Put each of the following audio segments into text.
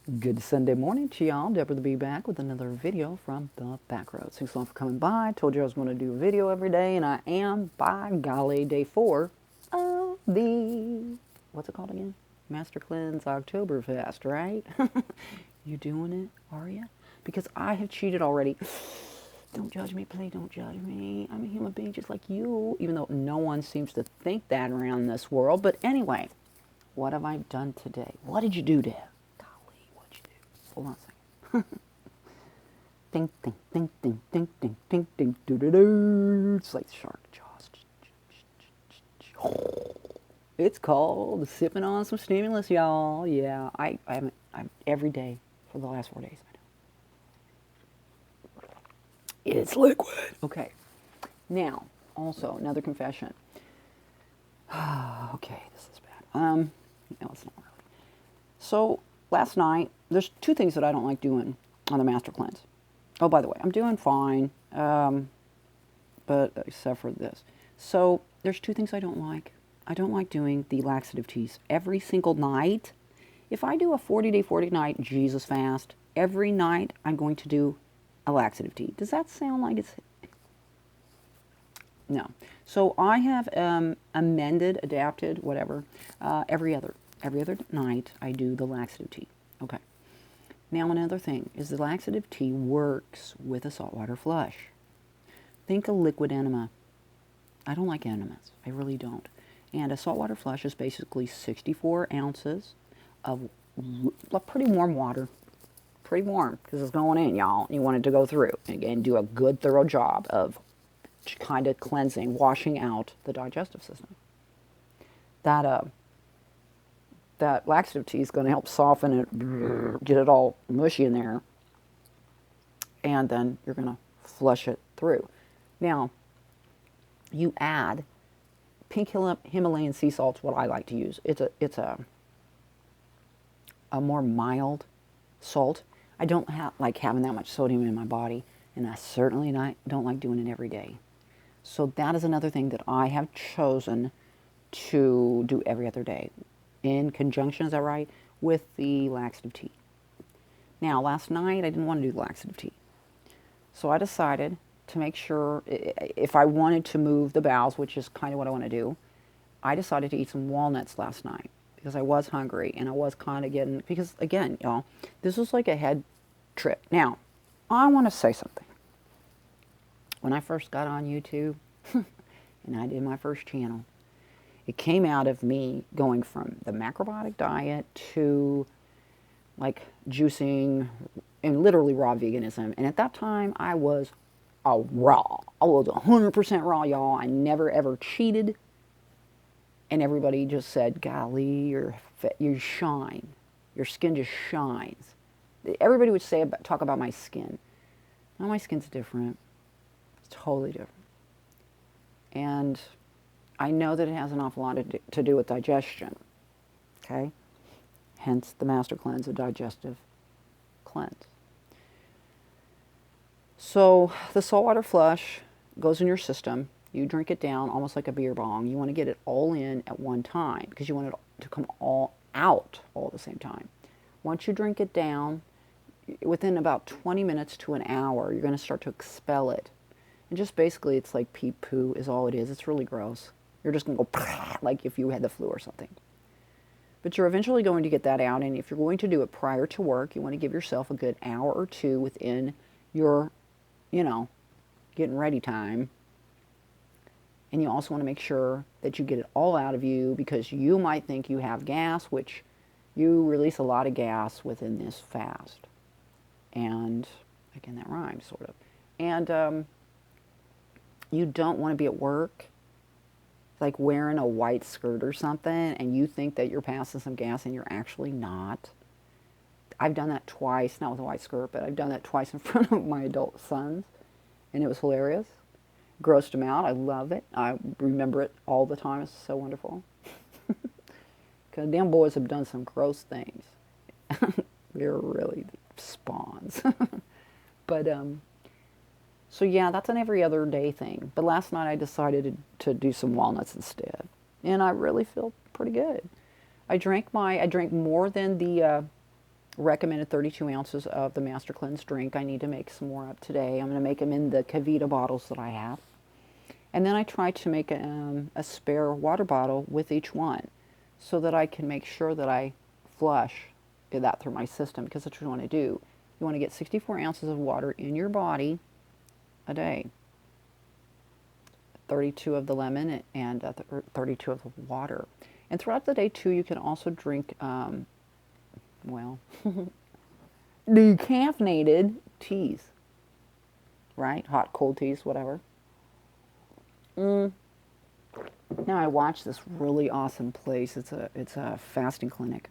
Good Sunday morning to y'all. Deborah to be back with another video from the back road. Thanks a lot for coming by. Told you I was going to do a video every day, and I am. By golly, day 4 of the, what's it called again? Master Cleanse OctoberFAST, right? You doing it, are you? Because I have cheated already. Don't judge me, please don't judge me. I'm a human being just like you, even though no one seems to think that around this world. But anyway, what have I done today? What did you do, Deb? Hold on a second. Ding, ding, ding, ding, ding, ding, ding, ding, doo doo doo. It's like shark jaws. It's called sipping on some stimulus, y'all. Yeah, I'm every day for the last 4 days. I know. It's liquid. Okay. Now, also another confession. Okay, this is bad. No, it's not really. So last night, there's 2 things that I don't like doing on the Master Cleanse. Oh, by the way, I'm doing fine, but except for this. So there's 2 things I don't like. I don't like doing the laxative teas every single night. If I do a 40-day, 40-night Jesus fast, every night I'm going to do a laxative tea. Does that sound like it's... No. So I have amended, adapted, whatever, every other night I do the laxative tea. Okay. Now another thing is the laxative tea works with a saltwater flush. Think a liquid enema. I don't like enemas. I really don't. And a saltwater flush is basically 64 ounces of pretty warm water. Pretty warm because it's going in, y'all. You want it to go through. And again, do a good thorough job of kind of cleansing, washing out the digestive system. That laxative tea is going to help soften it, get it all mushy in there, and then you're going to flush it through. Now, you add pink Himalayan sea salt's what I like to use. It's a more mild salt. I don't like having that much sodium in my body, and I certainly don't like doing it every day. So that is another thing that I have chosen to do every other day, in conjunction, is that right, with the laxative tea. Now, last night I didn't want to do the laxative tea. So I decided to make sure, if I wanted to move the bowels, which is kind of what I want to do, I decided to eat some walnuts last night because I was hungry and I was kind of getting, because again, y'all, this was like a head trip. Now, I want to say something. When I first got on YouTube and I did my first channel, it came out of me going from the macrobiotic diet to like juicing and literally raw veganism. And at that time, I was raw. I was 100% raw, y'all. I never ever cheated. And everybody just said, golly, you shine. Your skin just shines. Everybody would talk about my skin. Now my skin's different. It's totally different. And I know that it has an awful lot to do with digestion, okay? Hence the Master Cleanse, a digestive cleanse. So the saltwater flush goes in your system. You drink it down almost like a beer bong. You want to get it all in at one time because you want it to come all out all at the same time. Once you drink it down, within about 20 minutes to an hour, you're going to start to expel it. And just basically, it's like pee poo is all it is. It's really gross. You're just going to go like if you had the flu or something. But you're eventually going to get that out. And if you're going to do it prior to work, you want to give yourself a good hour or 2 within your, getting ready time. And you also want to make sure that you get it all out of you because you might think you have gas, which you release a lot of gas within this fast. And again, that rhymes sort of. And you don't want to be at work like wearing a white skirt or something and you think that you're passing some gas and you're actually not. I've done that twice, not with a white skirt, but I've done that twice in front of my adult sons, and it was hilarious. Grossed them out. I love it. I remember it all the time. It's so wonderful. Because them boys have done some gross things. They're really spawns. But, so yeah, that's an every other day thing. But last night I decided to do some walnuts instead. And I really feel pretty good. I drank more than the recommended 32 ounces of the Master Cleanse drink. I need to make some more up today. I'm going to make them in the Kavita bottles that I have. And then I try to make a spare water bottle with each one so that I can make sure that I flush that through my system, because that's what you want to do. You want to get 64 ounces of water in your body a day. 32 of the lemon and 32 of the water. And throughout the day, too, you can also drink, well, decaffeinated teas, right? Hot, cold teas, whatever. Now I watch this really awesome place. It's a fasting clinic.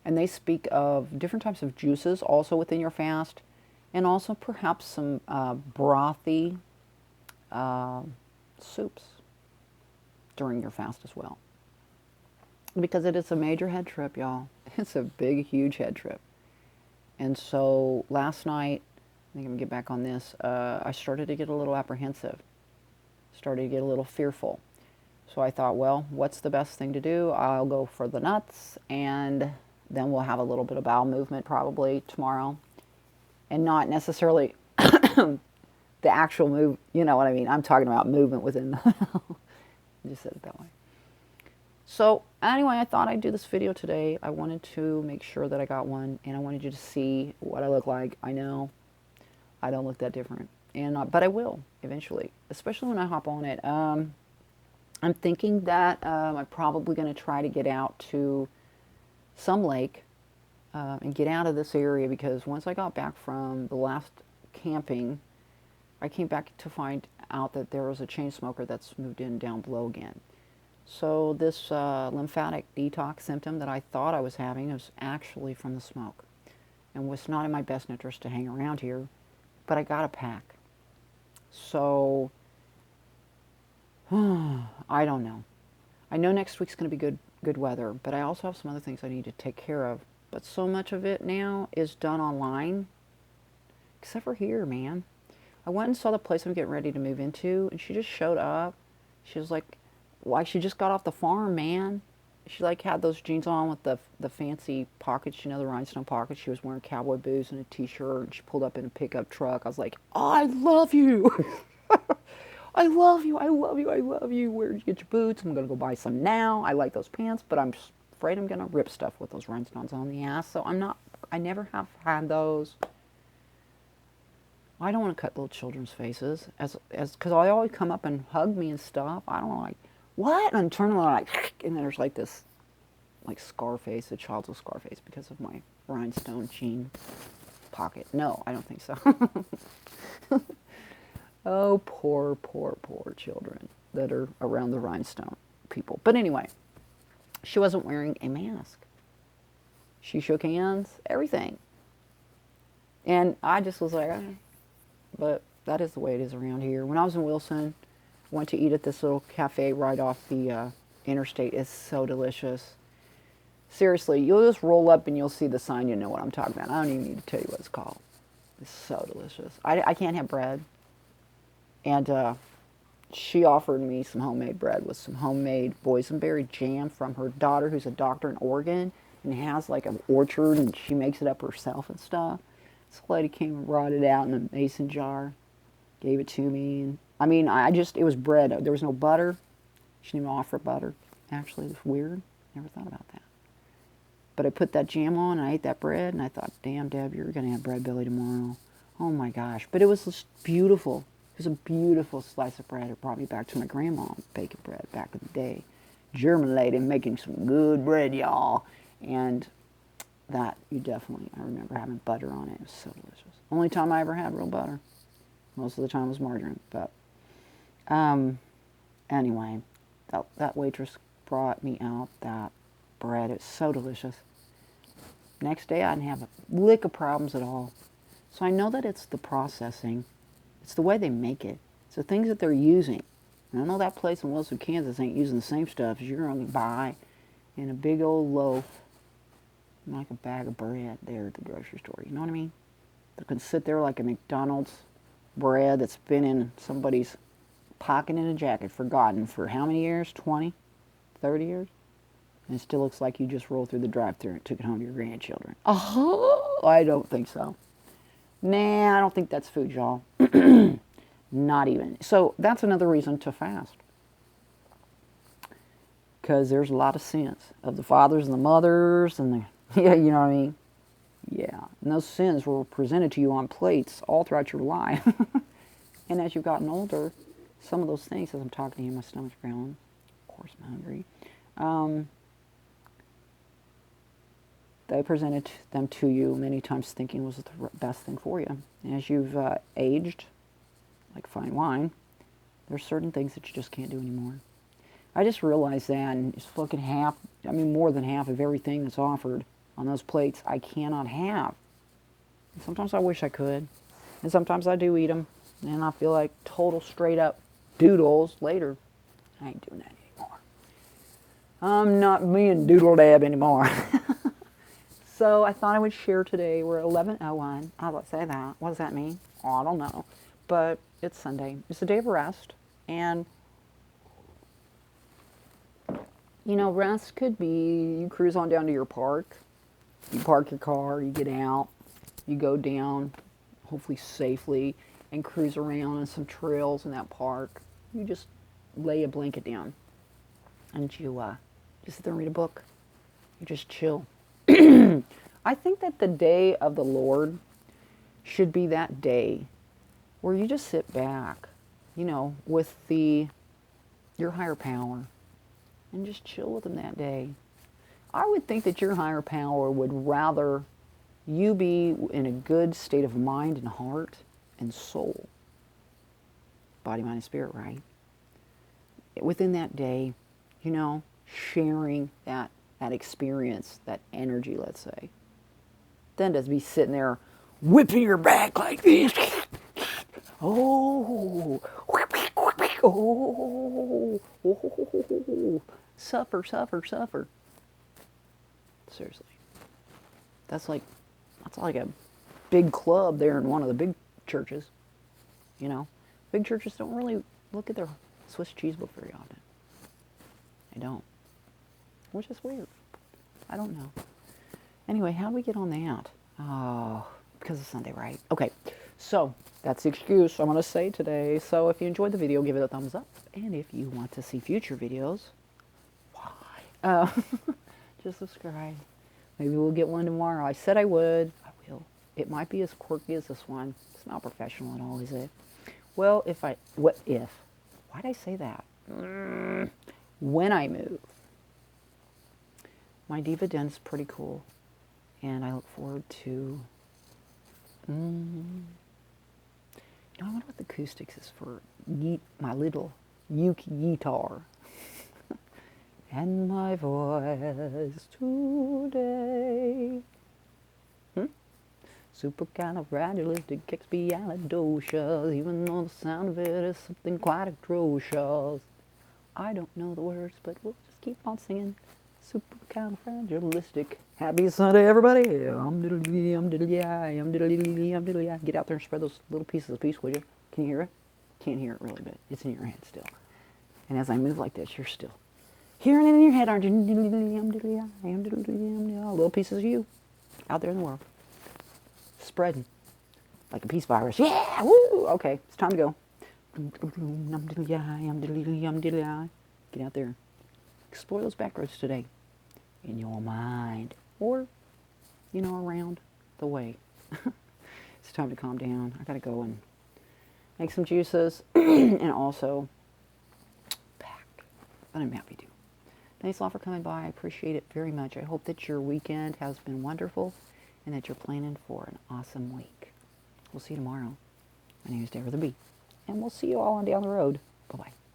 And they speak of different types of juices also within your fast, and also perhaps some brothy soups during your fast as well. Because it is a major head trip, y'all. It's a big, huge head trip. And so last night, I think I'm going to get back on this, I started to get a little apprehensive. Started to get a little fearful. So I thought, well, what's the best thing to do? I'll go for the nuts, and then we'll have a little bit of bowel movement probably tomorrow. And not necessarily the actual move, you know what I mean? I'm talking about movement within the I just said it that way. So anyway, I thought I'd do this video today. I wanted to make sure that I got one, and I wanted you to see what I look like. I know I don't look that different, but I will eventually, especially when I hop on it. I'm thinking that I'm probably going to try to get out to some lake and get out of this area, because once I got back from the last camping, I came back to find out that there was a chain smoker that's moved in down below again. So this lymphatic detox symptom that I thought I was having was actually from the smoke, and was not in my best interest to hang around here, but I got a pack. So I don't know. I know next week's going to be good weather, but I also have some other things I need to take care of. But so much of it now is done online, except for here, man. I went and saw the place I'm getting ready to move into, and she just showed up. She was like she just got off the farm, man. She like had those jeans on with the fancy pockets, you know, the rhinestone pockets. She was wearing cowboy boots and a t-shirt, and she pulled up in a pickup truck. I was like, oh, I love you. I love you, I love you, I love you. Where'd you get your boots? I'm going to go buy some now. I like those pants, but I'm just afraid I'm going to rip stuff with those rhinestones on the ass. So I never have had those. I don't want to cut little children's faces, because I always come up and hug me and stuff. I don't like, what? And I'm turning like, and then there's like this, like scar face, a child's with scar face because of my rhinestone jean pocket. No, I don't think so. Oh, poor, poor, poor children that are around the rhinestone people. But anyway, she wasn't wearing a mask. She shook hands, everything. And I just was like, but that is the way it is around here. When I was in Wilson, went to eat at this little cafe right off the interstate. It's so delicious. Seriously, you'll just roll up and you'll see the sign. You know what I'm talking about. I don't even need to tell you what it's called. It's so delicious. I can't have bread. And she offered me some homemade bread with some homemade boysenberry jam from her daughter, who's a doctor in Oregon, and has like an orchard, and she makes it up herself and stuff. This lady came and brought it out in a mason jar, gave it to me. And I mean, it was bread. There was no butter. She didn't even offer butter. Actually, it was weird. Never thought about that. But I put that jam on, and I ate that bread, and I thought, damn, Deb, you're going to have bread belly tomorrow. Oh my gosh. But it was just beautiful. It was a beautiful slice of bread. It brought me back to my grandma baking bread back in the day. German lady making some good bread, y'all. And that, I remember having butter on it. It was so delicious. Only time I ever had real butter. Most of the time was margarine. But anyway, that waitress brought me out that bread. It's so delicious. Next day, I didn't have a lick of problems at all. So I know that it's the processing. It's the way they make it. It's the things that they're using. And I know that place in Wilson, Kansas ain't using the same stuff as you're going to buy in a big old loaf, like a bag of bread there at the grocery store. You know what I mean? They can sit there like a McDonald's bread that's been in somebody's pocket in a jacket, forgotten for how many years? 20? 30 years? And it still looks like you just rolled through the drive-thru and took it home to your grandchildren. Oh, I don't think so. Nah, I don't think that's food, y'all. Not even. So that's another reason to fast. Because there's a lot of sins of the fathers and the mothers and the, yeah, you know what I mean? Yeah. And those sins were presented to you on plates all throughout your life. And as you've gotten older, some of those things, as I'm talking to you, my stomach's growling. Of course, I'm hungry. They presented them to you many times thinking was the best thing for you. And as you've aged, like fine wine, there's certain things that you just can't do anymore. I just realized that, and it's fucking half, I mean more than half of everything that's offered on those plates I cannot have. And sometimes I wish I could, and sometimes I do eat them, and I feel like total straight up doodles later. I ain't doing that anymore. I'm not being doodle dab anymore. So I thought I would share today. We're at 11:01. How do I say that? What does that mean? Oh, I don't know. But it's Sunday. It's a day of rest. And, you know, rest could be you cruise on down to your park. You park your car. You get out. You go down, hopefully safely, and cruise around on some trails in that park. You just lay a blanket down. And you just sit there and read a book. You just chill. I think that the day of the Lord should be that day where you just sit back, you know, with your higher power and just chill with him that day. I would think that your higher power would rather you be in a good state of mind and heart and soul. Body, mind, and spirit, right? Within that day, you know, sharing that experience, that energy, let's say. Then to be sitting there whipping your back like this. Oh, suffer, suffer, suffer. Seriously. That's like a big club there in one of the big churches. You know, big churches don't really look at their Swiss cheese book very often. They don't. Which is weird. I don't know. Anyway, how do we get on that? Oh, because it's Sunday, right? Okay, so that's the excuse I'm going to say today. So if you enjoyed the video, give it a thumbs up. And if you want to see future videos, why? Just subscribe. Maybe we'll get one tomorrow. I said I would. I will. It might be as quirky as this one. It's not professional at all, is it? Well, what if? Why'd I say that? When I move. My diva den's pretty cool, and I look forward to, I wonder what the acoustics is for my little uke guitar. And my voice today. Supercalifragilisticexpialidocious, even though the sound of it is something quite atrocious. I don't know the words, but we'll just keep on singing. Supercalifragilistic. Happy Sunday, everybody. Get out there and spread those little pieces of peace, would you? Can you hear it? Can't hear it really, but it's in your head still. And as I move like this, you're still hearing it in your head, aren't you? Little pieces of you out there in the world. Spreading like a peace virus. Yeah! Woo! Okay, it's time to go. Get out there. Explore those back roads today. In your mind. Or, you know, around the way. It's time to calm down. I gotta go and make some juices. And also pack. But I'm happy to. Thanks a lot for coming by. I appreciate it very much. I hope that your weekend has been wonderful and that you're planning for an awesome week. We'll see you tomorrow. My name is Dare with a B. And we'll see you all on down the road. Bye-bye.